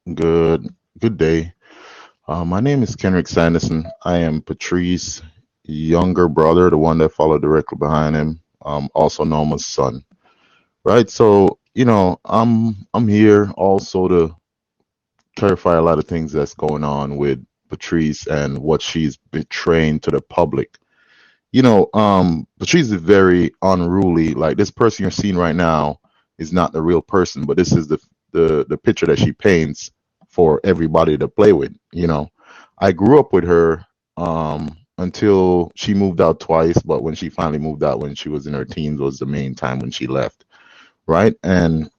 Good day. My name is Kenrick Sanderson. I am Patrice's younger brother, the one that followed directly behind him, also known as son. Right. So, I'm here also to clarify a lot of things that's going on with Patrice and what she's betraying to the public. Patrice is very unruly. Like this person you're seeing right now is not the real person, but this is the picture that she paints for everybody to play with. I grew up with her until she moved out twice, but when she finally moved out when she was in her teens was the main time when she left, right? And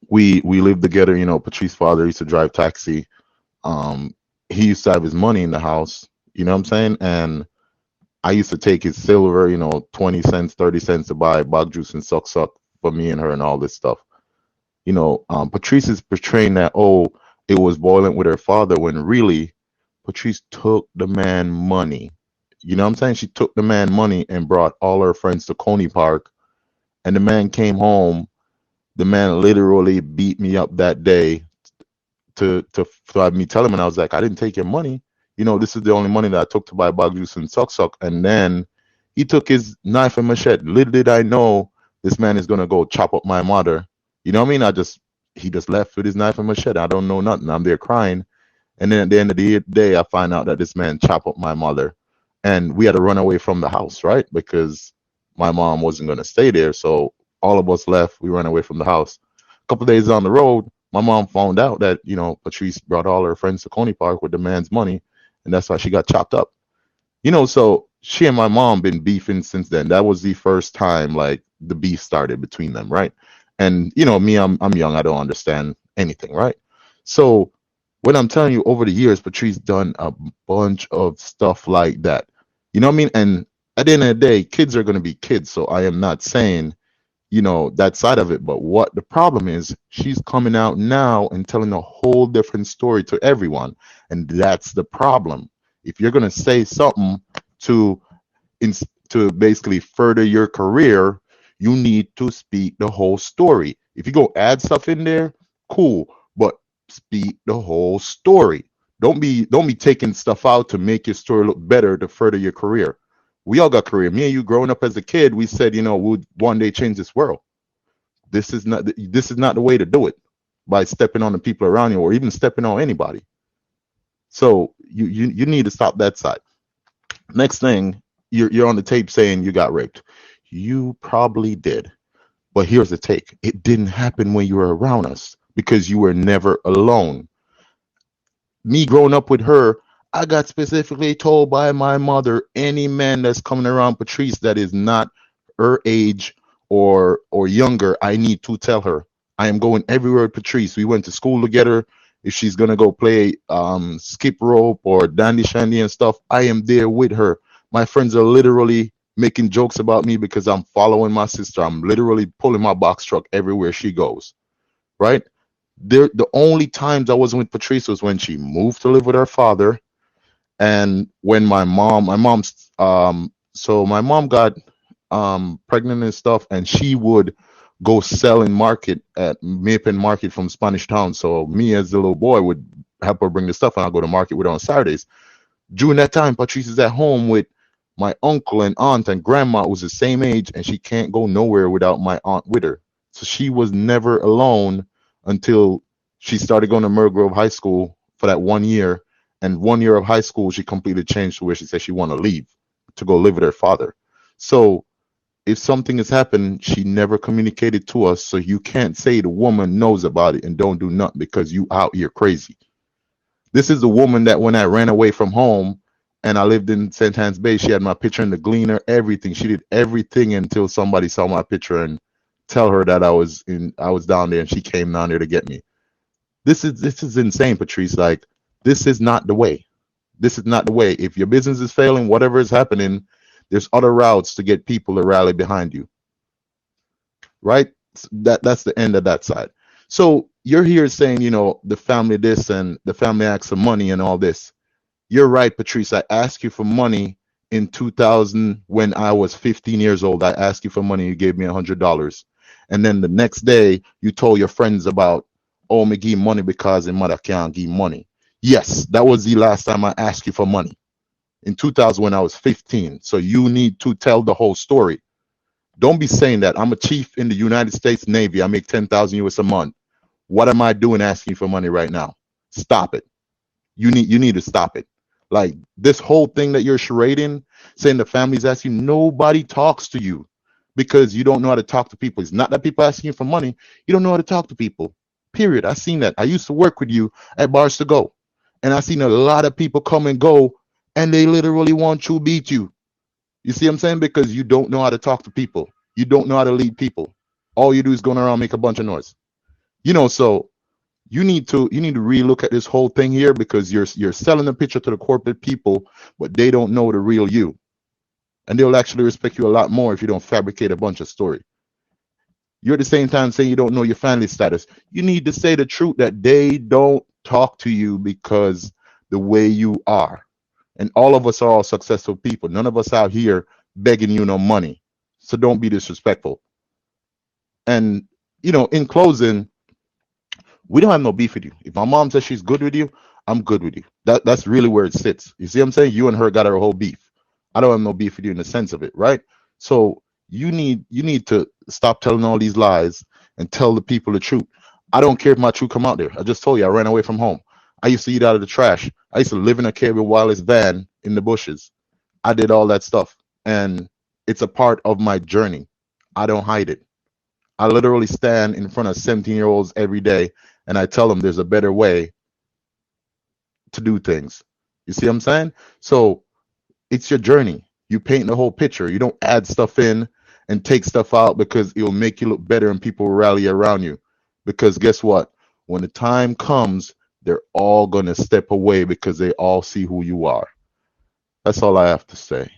we lived together. Patrice's father used to drive taxi. He used to have his money in the house. You know what I'm saying? And I used to take his silver, 20 cents, 30 cents to buy bug juice and suck for me and her and all this stuff. Patrice is portraying that, oh, it was boiling with her father when really Patrice took the man money. You know what I'm saying? She took the man money and brought all her friends to Coney Park. And the man came home. The man literally beat me up that day to have me tell him. And I was like, I didn't take your money. This is the only money that I took to buy bug juice and suck. And then he took his knife and machete. Little did I know this man is gonna go chop up my mother. You know what I mean? He just left with his knife and machete. I don't know nothing. I'm there crying. And then at the end of the day, I find out that this man chopped up my mother. And we had to run away from the house, right? Because my mom wasn't gonna stay there. So all of us left. We ran away from the house. A couple days down the road, my mom found out that, Patrice brought all her friends to Coney Park with the man's money, and that's why she got chopped up. So she and my mom been beefing since then. That was the first time like the beef started between them, right? And me, I'm young, I don't understand anything, right? So what I'm telling you, over the years, Patrice done a bunch of stuff like that. You know what I mean? And at the end of the day, kids are gonna be kids. So I am not saying that side of it. But what the problem is, she's coming out now and telling a whole different story to everyone. And that's the problem. If you're going to say something to to basically further your career, you need to speak the whole story. If you go add stuff in there, cool, but speak the whole story. Don't be taking stuff out to make your story look better to further your career. We all got career. Me and you growing up as a kid, we said, we'd one day change this world. This is not the way to do it by stepping on the people around you or even stepping on anybody. So you need to stop that side. Next thing, you're on the tape saying you got raped. You probably did. But here's the take. It didn't happen when you were around us because you were never alone. Me growing up with her, I got specifically told by my mother, any man that's coming around Patrice that is not her age or younger, I need to tell her. I am going everywhere with Patrice. We went to school together. If she's gonna go play skip rope or dandy shandy and stuff, I am there with her. My friends are literally making jokes about me because I'm following my sister. I'm literally pulling my box truck everywhere she goes. Right? The only times I wasn't with Patrice was when she moved to live with her father, and when my mom got pregnant and stuff, and she would go sell in market at Mapen Market from Spanish Town. So me as a little boy would help her bring the stuff, and I'll go to market with her on Saturdays. During that time, Patrice is at home with my uncle and aunt and grandma, who's the same age, and she can't go nowhere without my aunt with her. So she was never alone until she started going to Myrtle Grove High School for that 1 year. And 1 year of high school, she completely changed to where she said she want to leave to go live with her father. So if something has happened, she never communicated to us. So you can't say the woman knows about it and don't do nothing because you out here crazy. This is the woman that when I ran away from home and I lived in St. Hans Bay, she had my picture in the Gleaner, everything. She did everything until somebody saw my picture and tell her that I was down there and she came down there to get me. This is insane, Patrice. Like, this is not the way. This is not the way. If your business is failing, whatever is happening, there's other routes to get people to rally behind you. Right? That's the end of that side. So you're here saying, the family this and the family asks for money and all this. You're right, Patrice. I asked you for money in 2000 when I was 15 years old. I asked you for money. You gave me $100. And then the next day, you told your friends about Oh, me give money because his mother can't give money. Yes, that was the last time I asked you for money in 2000 when I was 15. So you need to tell the whole story. Don't be saying that I'm a chief in the United States Navy. I make 10,000 US a month. What am I doing asking for money right now? Stop it. You need to stop it. Like this whole thing that you're charading, saying the family's asking, nobody talks to you because you don't know how to talk to people. It's not that people asking you for money. You don't know how to talk to people. Period. I seen that. I used to work with you at Bars to Go, and I seen a lot of people come and go, and they literally want to beat you. You see what I'm saying? Because you don't know how to talk to people. You don't know how to lead people. All you do is going around make a bunch of noise. So you need to really look at this whole thing here because you're selling a picture to the corporate people, but they don't know the real you, and they'll actually respect you a lot more if you don't fabricate a bunch of story. You're at the same time saying you don't know your family status. You need to say the truth that they don't talk to you because the way you are. And all of us are all successful people. None of us out here begging you no money. So don't be disrespectful. And in closing, we don't have no beef with you. If my mom says she's good with you, I'm good with you. That's really where it sits. You see what I'm saying? You and her got a whole beef. I don't have no beef with you in the sense of it, right? So you need to stop telling all these lies and tell the people the truth. I don't care if my truth come out there. I just told you I ran away from home. I used to eat out of the trash. I used to live in a Caribbean wireless van in the bushes. I did all that stuff. And it's a part of my journey. I don't hide it. I literally stand in front of 17-year-olds every day and I tell them there's a better way to do things. You see what I'm saying? So it's your journey. You paint the whole picture. You don't add stuff in and take stuff out because it'll make you look better and people will rally around you. Because guess what? When the time comes, they're all going to step away because they all see who you are. That's all I have to say.